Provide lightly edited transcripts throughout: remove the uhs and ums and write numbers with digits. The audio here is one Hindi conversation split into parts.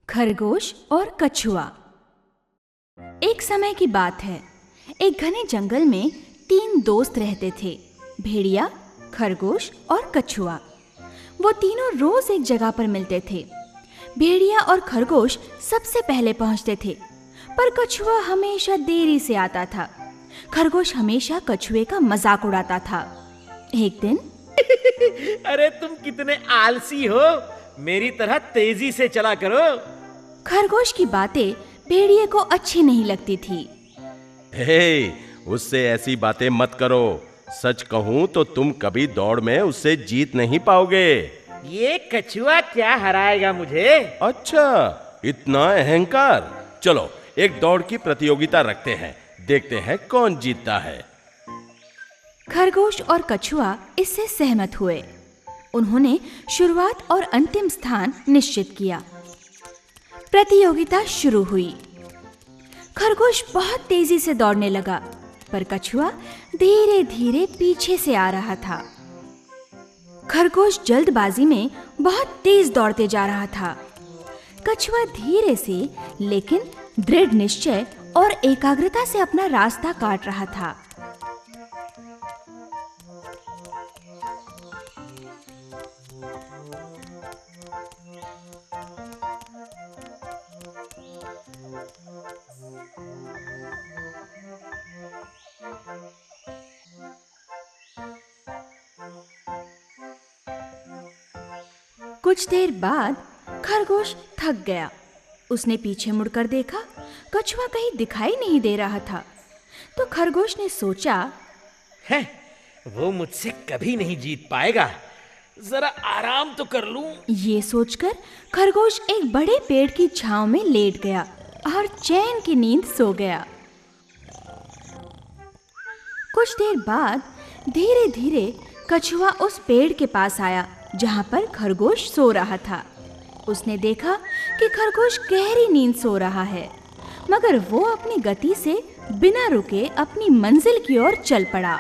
खरगोश और कछुआ। एक समय की बात है। एक घने जंगल में 3 दोस्त रहते थे, भेड़िया, खरगोश और कछुआ। वो तीनों रोज एक जगह पर मिलते थे। भेड़िया और खरगोश सबसे पहले पहुंचते थे, पर कछुआ हमेशा देरी से आता था। खरगोश हमेशा कछुए का मजाक उड़ाता था। एक दिन अरे तुम कितने आलसी हो, मेरी तरह तेजी से चला करो। खरगोश की बातें भेड़िए को अच्छी नहीं लगती थी। हे, उससे ऐसी बातें मत करो। सच कहूं तो तुम कभी दौड़ में उससे जीत नहीं पाओगे। ये कछुआ क्या हराएगा मुझे? अच्छा, इतना अहंकार। चलो एक दौड़ की प्रतियोगिता रखते हैं, देखते हैं कौन जीतता है। खरगोश और कछुआ इससे सहमत हुए। उन्होंने शुरुआत और अंतिम स्थान निश्चित किया। प्रतियोगिता शुरू हुई। खरगोश बहुत तेजी से दौड़ने लगा, पर कछुआ धीरे धीरे पीछे से आ रहा था। खरगोश जल्दबाजी में बहुत तेज दौड़ते जा रहा था। कछुआ धीरे से लेकिन दृढ़ निश्चय और एकाग्रता से अपना रास्ता काट रहा था। कुछ देर बाद खरगोश थक गया। उसने पीछे मुड़कर देखा, कछुआ कहीं दिखाई नहीं दे रहा था। तो खरगोश ने सोचा, है, वो मुझसे कभी नहीं जीत पाएगा, जरा आराम तो कर लूं। ये सोचकर खरगोश एक बड़े पेड़ की छांव में लेट गया और चैन की नींद सो गया। कुछ देर बाद धीरे धीरे कछुआ उस पेड़ के पास आया जहां पर खरगोश सो रहा था। उसने देखा कि खरगोश गहरी नींद सो रहा है, मगर वो अपनी गति से बिना रुके अपनी मंजिल की ओर चल पड़ा।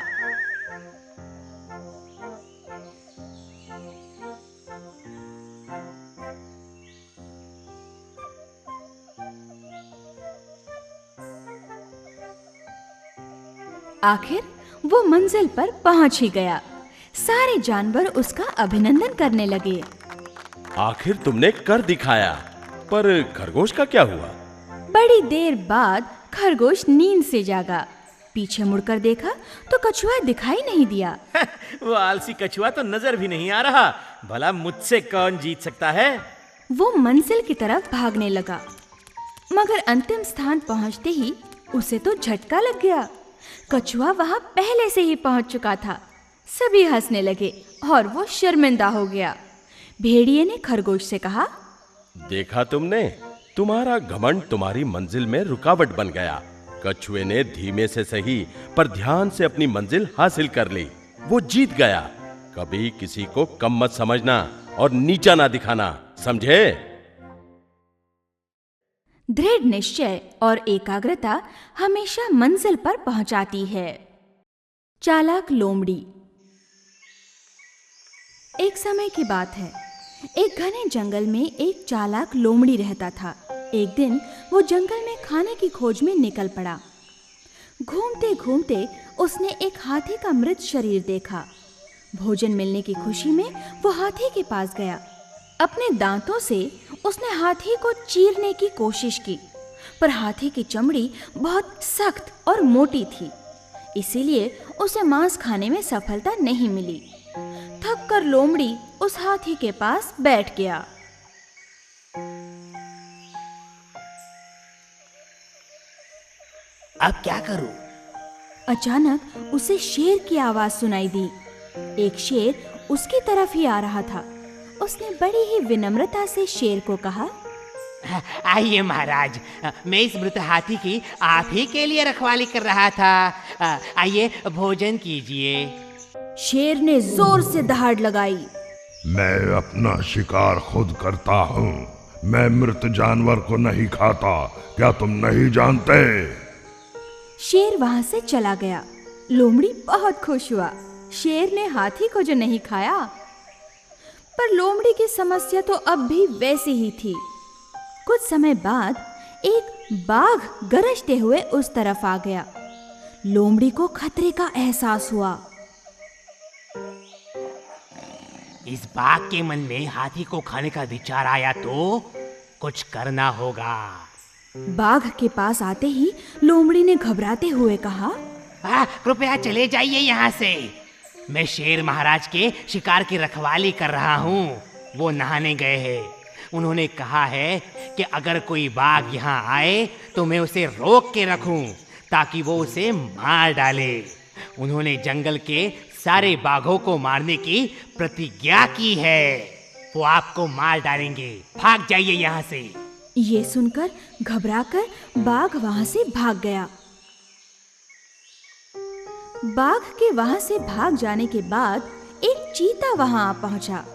आखिर वो मंजिल पर पहुंच ही गया। सारे जानवर उसका अभिनंदन करने लगे। आखिर तुमने कर दिखाया, पर खरगोश का क्या हुआ? बड़ी देर बाद खरगोश नींद से जागा। पीछे मुड़कर देखा तो कछुआ दिखाई नहीं दिया। वो आलसी कछुआ तो नजर भी नहीं आ रहा। भला मुझसे कौन जीत सकता है? वो मंजिल की तरफ भागने लगा, मगर अंतिम स्थान पहुंचते ही उसे तो झटका लग गया। कछुआ वहां पहले से ही पहुंच चुका था। सभी हंसने लगे और वो शर्मिंदा हो गया। भेड़िए ने खरगोश से कहा, देखा तुमने, तुम्हारा घमंड तुम्हारी मंजिल में रुकावट बन गया। कछुए ने धीमे से सही पर ध्यान से अपनी मंजिल हासिल कर ली। वो जीत गया। कभी किसी को कम मत समझना और नीचा ना दिखाना, समझे? दृढ़ निश्चय और एकाग्रता हमेशा मंजिल पर पहुंचाती है। चालाक लोमड़ी। एक समय की बात है। एक घने जंगल में एक चालाक लोमड़ी रहता था। एक दिन वो जंगल में खाने की खोज में निकल पड़ा। घूमते घूमते उसने एक हाथी का मृत शरीर देखा। भोजन मिलने की खुशी में वो हाथी के पास गया। अपने दांतों से उसने हाथी को चीरने की कोशिश की, पर हाथी की चमड़ी बहुत सख्त और मोटी थी, इसीलिए उसे मांस खाने में सफलता नहीं मिली। थक कर लोमड़ी उस हाथी के पास बैठ गया। अब क्या करूं? अचानक उसे शेर की आवाज सुनाई दी। एक शेर उसकी तरफ ही आ रहा था। उसने बड़ी ही विनम्रता से शेर को कहा, आइए महाराज, मैं इस मृत हाथी की आप ही के लिए रखवाली कर रहा था। आइए भोजन कीजिए। शेर ने जोर से दहाड़ लगाई। मैं अपना शिकार खुद करता हूँ, मैं मृत जानवर को नहीं खाता, क्या तुम नहीं जानते? शेर वहां से चला गया। लोमड़ी बहुत खुश हुआ। शेर ने हाथी को जो नहीं खाया। पर लोमड़ी की समस्या तो अब भी वैसी ही थी। कुछ समय बाद एक बाघ गरजते हुए उस तरफ आ गया। लोमड़ी को खतरे का एहसास हुआ। इस बाघ के मन में हाथी को खाने का विचार आया तो कुछ करना होगा। बाघ के पास आते ही लोमड़ी ने घबराते हुए कहा, कृपया चले जाइए यहाँ से। मैं शेर महाराज के शिकार की रखवाली कर रहा हूँ। वो नहाने गए हैं। उन्होंने कहा है कि अगर कोई बाघ यहाँ आए तो मैं उसे रोक के रखूं ताकि वो उसे मार डाले। उन्होंने जंगल के सारे बाघों को मारने की प्रतिज्ञा की है। वो आपको मार डालेंगे। भाग जाइए यहाँ से। ये सुनकर घबराकर बाघ वहां से भाग गया। बाघ के वहां से भाग जाने के बाद एक चीता वहां आ पहुंचा।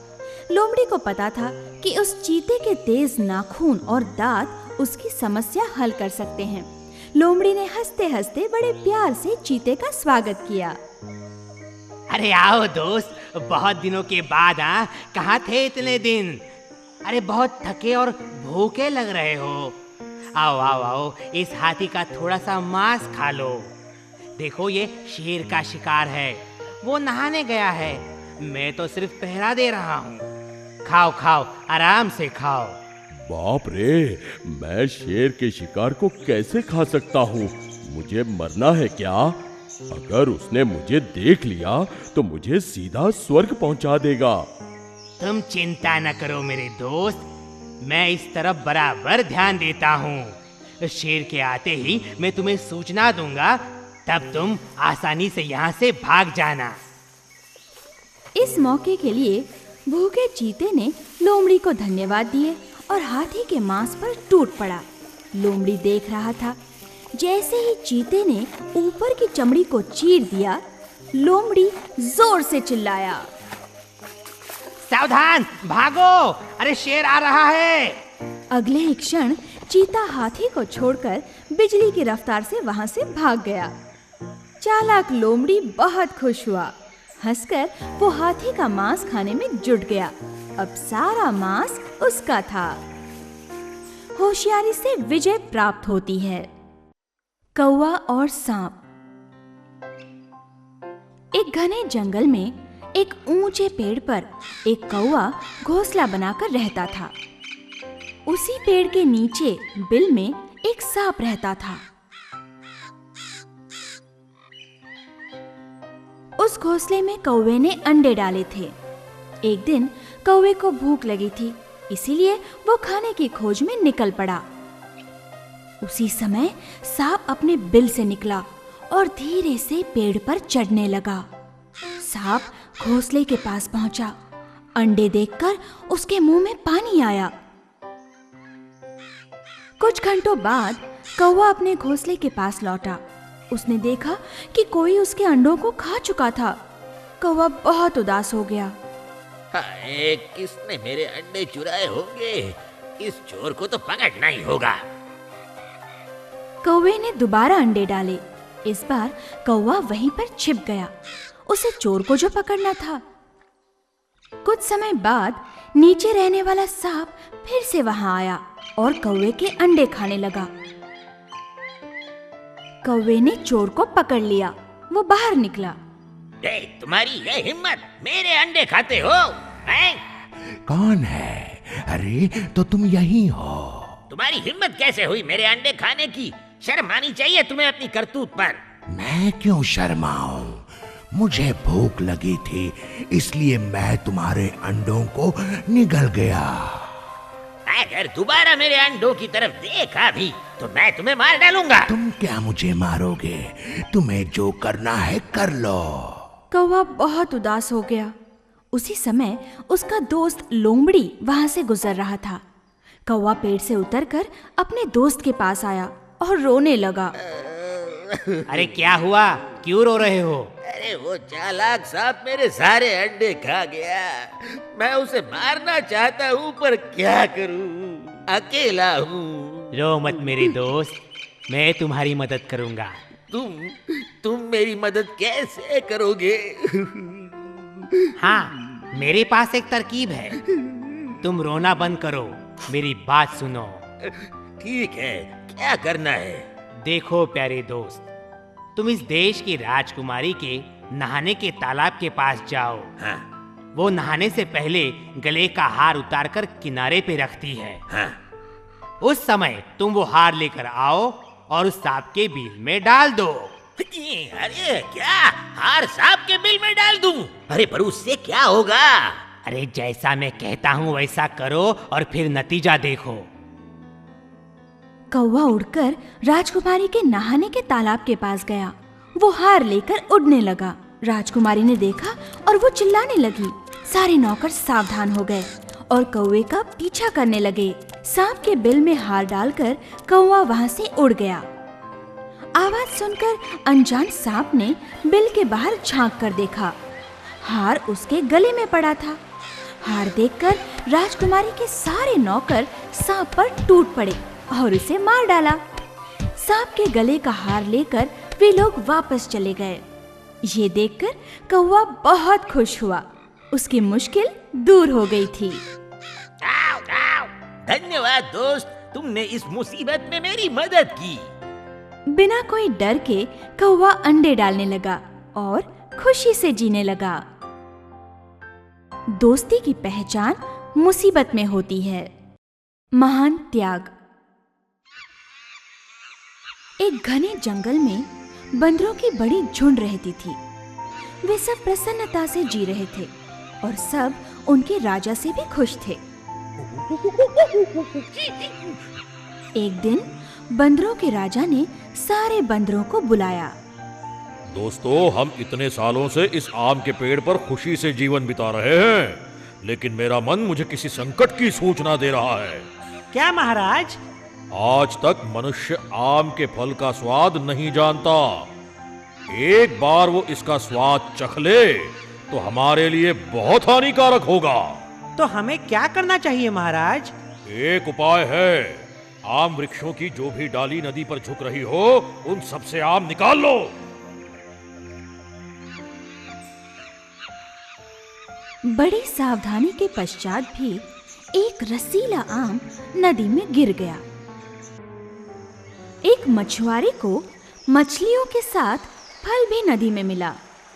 लोमड़ी को पता था कि उस चीते के तेज नाखून और दांत उसकी समस्या हल कर सकते हैं। लोमड़ी ने हंसते हंसते बड़े प्यार से चीते का स्वागत किया। अरे आओ दोस्त, बहुत दिनों के बाद। कहाँ थे इतने दिन? अरे बहुत थके और भूखे लग रहे हो। आओ आओ आओ, इस हाथी का थोड़ा सा मांस खा लो। देखो, ये शेर का शिकार है। वो नहाने गया है। मैं तो सिर्फ पहरा दे रहा हूँ। खाओ खाओ, आराम से खाओ। बाप रे, मैं शेर के शिकार को कैसे खा सकता हूँ? मुझे मरना है क्या? अगर उसने मुझे देख लिया तो मुझे सीधा स्वर्ग पहुंचा देगा। तुम चिंता न करो मेरे दोस्त, मैं इस तरफ बराबर ध्यान देता हूँ। शेर के आते ही मैं तुम्हें सूचना दूंगा, तब तुम आसानी से यहाँ से भाग जाना। इस मौके के लिए भूखे चीते ने लोमड़ी को धन्यवाद दिए और हाथी के मांस पर टूट पड़ा। लोमड़ी देख रहा था। जैसे ही चीते ने ऊपर की चमड़ी को चीर दिया, लोमड़ी जोर से चिल्लाया, सावधान, भागो! अरे शेर आ रहा है। अगले ही क्षण चीता हाथी को छोड़कर बिजली की रफ्तार से वहां से भाग गया। चालाक लोमड़ी बहुत खुश हुआ। हंसकर वो हाथी का मांस खाने में जुट गया। अब सारा मांस उसका था। होशियारी से विजय प्राप्त होती है। कौवा और सांप। एक घने जंगल में एक ऊंचे पेड़ पर एक कौवा घोंसला बनाकर रहता था। उसी पेड़ के नीचे बिल में एक सांप रहता था। उस घोंसले में कौवे ने अंडे डाले थे। एक दिन कौवे को भूख लगी थी, इसीलिए वो खाने की खोज में निकल पड़ा। उसी समय सांप अपने बिल से निकला और धीरे से पेड़ पर चढ़ने लगा। सांप घोंसले के पास पहुंचा। अंडे देखकर उसके मुंह में पानी आया। कुछ घंटों बाद कौवा अपने घोंसले के पास लौटा। उसने देखा कि कोई उसके अंडों को खा चुका था। कौवा बहुत उदास हो गया। हाय, किसने मेरे अंडे चुराए होंगे? इस चोर को तो पकड़ना ही होगा। कौवे ने दोबारा अंडे डाले। इस बार कौवा वहीं पर छिप गया। उसे चोर को जो पकड़ना था। कुछ समय बाद नीचे रहने वाला सांप फिर से वहां आया और कौवे के अंडे खाने लगा। कौवे ने चोर को पकड़ लिया। वो बाहर निकला। तुम्हारी ये हिम्मत, मेरे अंडे खाते हो? कौन है? अरे तो तुम यही हो। तुम्हारी हिम्मत कैसे हुई मेरे अंडे खाने की? शर्म आनी चाहिए तुम्हें अपनी करतूत पर। मैं क्यों शर्माऊं? मुझे भूख लगी थी, इसलिए मैं तुम्हारे अंडों को निगल गया। अगर दोबारा मेरे अंडों की तरफ देखा भी तो मैं तुम्हें मार डालूंगा। तुम क्या मुझे मारोगे? तुम्हें जो करना है कर लो। कौवा बहुत उदास हो गया। उसी समय उसका दोस्त लोमड़ी वहां से गुजर रहा था। कौवा पेड़ से उतरकर अपने दोस्त के पास आया और रोने लगा। अरे क्या हुआ? क्यों रो रहे हो? अरे वो चालाक सांप मेरे सारे अंडे खा गया। मैं उसे मारना चाहता हूँ पर क्या करूँ? अकेला हूँ। रो मत मेरे दोस्त, मैं तुम्हारी मदद करूँगा। तुम मेरी मदद कैसे करोगे? हाँ, मेरे पास एक तरकीब है। तुम रोना बंद करो, मेरी बात सुनो। ठीक है, क्या करना है? देखो प्यारे दोस्त, तुम इस देश की राजकुमारी के नहाने के तालाब के पास जाओ। हाँ वो नहाने से पहले गले का हार उतारकर किनारे पे रखती है। हाँ। उस समय तुम वो हार लेकर आओ और उस सांप के बिल में डाल दो। अरे क्या हार सांप के बिल में डाल दूं? अरे पर उससे क्या होगा? अरे जैसा मैं कहता हूँ वैसा करो और फिर नतीजा देखो। कौवा उड़कर राजकुमारी के नहाने के तालाब के पास गया। वो हार लेकर उड़ने लगा। राजकुमारी ने देखा और वो चिल्लाने लगी। सारे नौकर सावधान हो गए और कौवे का पीछा करने लगे। सांप के बिल में हार डालकर कौवा वहां से उड़ गया। आवाज सुनकर अनजान सांप ने बिल के बाहर झांक कर देखा। हार उसके गले में पड़ा था। हार देखकर राजकुमारी के सारे नौकर सांप पर टूट पड़े और उसे मार डाला। सांप के गले का हार लेकर वे लोग वापस चले गए। ये देखकर कौवा बहुत खुश हुआ। उसकी मुश्किल दूर हो गई थी। धन्यवाद दोस्त, तुमने इस मुसीबत में मेरी मदद की। बिना कोई डर के कौवा अंडे डालने लगा और खुशी से जीने लगा। दोस्ती की पहचान मुसीबत में होती है। महान त्याग। एक घने जंगल में बंदरों की बड़ी झुंड रहती थी। वे सब प्रसन्नता से जी रहे थे और सब उनके राजा से भी खुश थे। एक दिन बंदरों के राजा ने सारे बंदरों को बुलाया। दोस्तों, हम इतने सालों से इस आम के पेड़ पर खुशी से जीवन बिता रहे हैं, लेकिन मेरा मन मुझे किसी संकट की सूचना दे रहा है। क्या महाराज? आज तक मनुष्य आम के फल का स्वाद नहीं जानता। एक बार वो इसका स्वाद चख ले तो हमारे लिए बहुत हानिकारक होगा। तो हमें क्या करना चाहिए महाराज? एक उपाय है। आम वृक्षों की जो भी डाली नदी पर झुक रही हो, उन सबसे आम निकाल लो। बड़ी सावधानी के पश्चात भी एक रसीला आम नदी में गिर गया। एक मछुआरे को मछलियों के साथ फल भी नदी में मिला।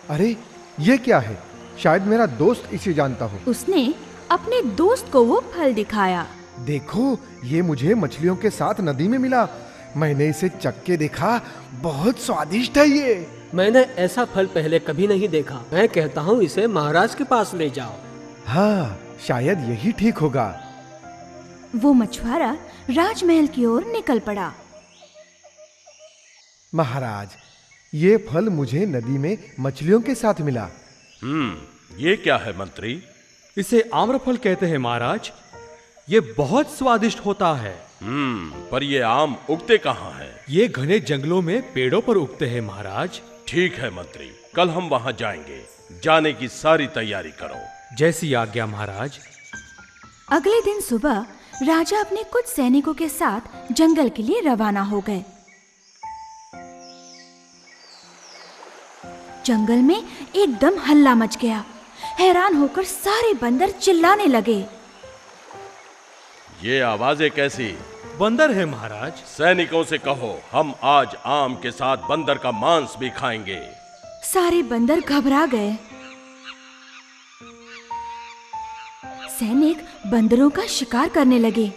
अरे ये क्या है? शायद मेरा दोस्त इसे जानता हो। उसने अपने दोस्त को वो फल दिखाया। देखो, ये मुझे मछलियों के साथ नदी में मिला। मैंने इसे चख के देखा, बहुत स्वादिष्ट है ये। मैंने ऐसा फल पहले कभी नहीं देखा। मैं कहता हूँ इसे महाराज के पास ले जाओ। हाँ, शायद यही ठीक होगा। वो मछुआरा राजमहल की ओर निकल पड़ा। महाराज, ये फल मुझे नदी में मछलियों के साथ मिला। ये क्या है मंत्री? इसे आम्रफल कहते हैं महाराज। ये बहुत स्वादिष्ट होता है। पर ये आम उगते कहाँ हैं? ये घने जंगलों में पेड़ों पर उगते हैं महाराज। ठीक है मंत्री, कल हम वहां जाएंगे। जाने की सारी तैयारी करो। जैसी आज्ञा महाराज। अगले दिन सुबह राजा अपने कुछ सैनिकों के साथ जंगल के लिए रवाना हो गए। जंगल में एकदम हल्ला मच गया। हैरान होकर सारे बंदर चिल्लाने लगे। ये आवाजें कैसी? बंदर है महाराज। सैनिकों से कहो, हम आज आम के साथ बंदर का मांस भी खाएंगे। सारे बंदर घबरा गए। सैनिक बंदरों का शिकार करने लगे।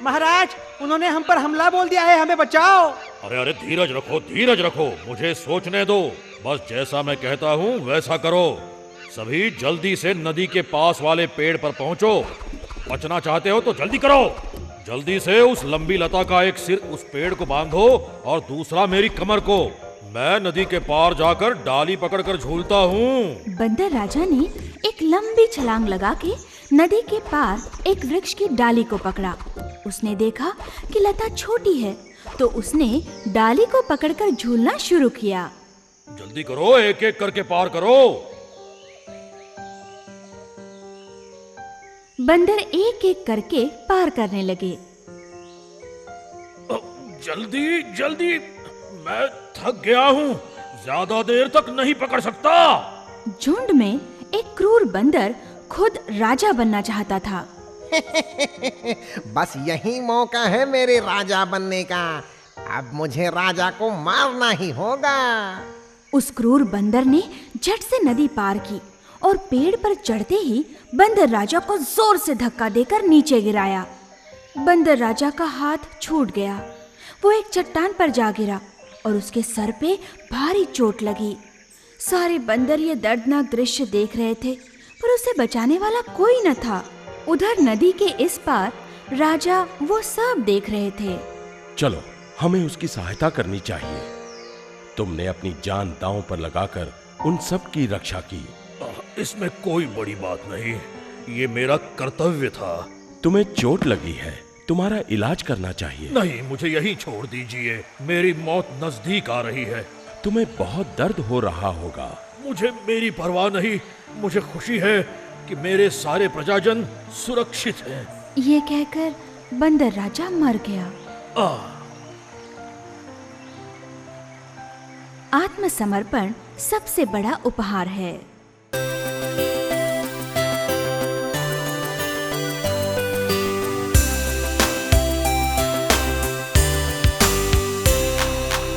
महाराज, उन्होंने हम पर हमला बोल दिया है, हमें बचाओ। अरे अरे, धीरज रखो, धीरज रखो, मुझे सोचने दो। बस जैसा मैं कहता हूँ वैसा करो। सभी जल्दी से नदी के पास वाले पेड़ पर पहुंचो। बचना चाहते हो तो जल्दी करो। जल्दी से उस लंबी लता का एक सिर उस पेड़ को बांधो और दूसरा मेरी कमर को। मैं नदी के पार जाकर डाली पकड़कर झूलता हूँ। बंदर राजा ने एक लंबी छलांग लगा के नदी के पार एक वृक्ष की डाली को पकड़ा। उसने देखा कि लता छोटी है, तो उसने डाली को पकड़कर झूलना शुरू किया। जल्दी करो, एक एक करके पार करो। बंदर एक एक करके पार करने लगे। जल्दी जल्दी, मैं थक गया हूँ, ज्यादा देर तक नहीं पकड़ सकता। झुंड में एक क्रूर बंदर खुद राजा बनना चाहता था। बस यही मौका है मेरे राजा बनने का। अब मुझे राजा को मारना ही होगा। उस क्रूर बंदर ने झट से नदी पार की और पेड़ पर चढ़ते ही बंदर राजा को जोर से धक्का देकर नीचे गिराया। बंदर राजा का हाथ छूट गया। वो एक चट्टान पर जा गिरा और उसके सर पे भारी चोट लगी। सारे बंदर ये दर्दनाक दृश्य देख रहे थे, पर उसे बचाने वाला कोई न था। उधर नदी के इस पार राजा वो सब देख रहे थे। चलो, हमें उसकी सहायता करनी चाहिए। तुमने अपनी जान दांव पर लगाकर उन सब की रक्षा की। इसमें कोई बड़ी बात नहीं, ये मेरा कर्तव्य था। तुम्हें चोट लगी है, तुम्हारा इलाज करना चाहिए। नहीं, मुझे यहीं छोड़ दीजिए, मेरी मौत नजदीक आ रही है। तुम्हें बहुत दर्द हो रहा होगा। मुझे मेरी परवाह नहीं, मुझे खुशी है कि मेरे सारे प्रजाजन सुरक्षित हैं। ये कहकर बंदर राजा मर गया। आत्मसमर्पण सबसे बड़ा उपहार है।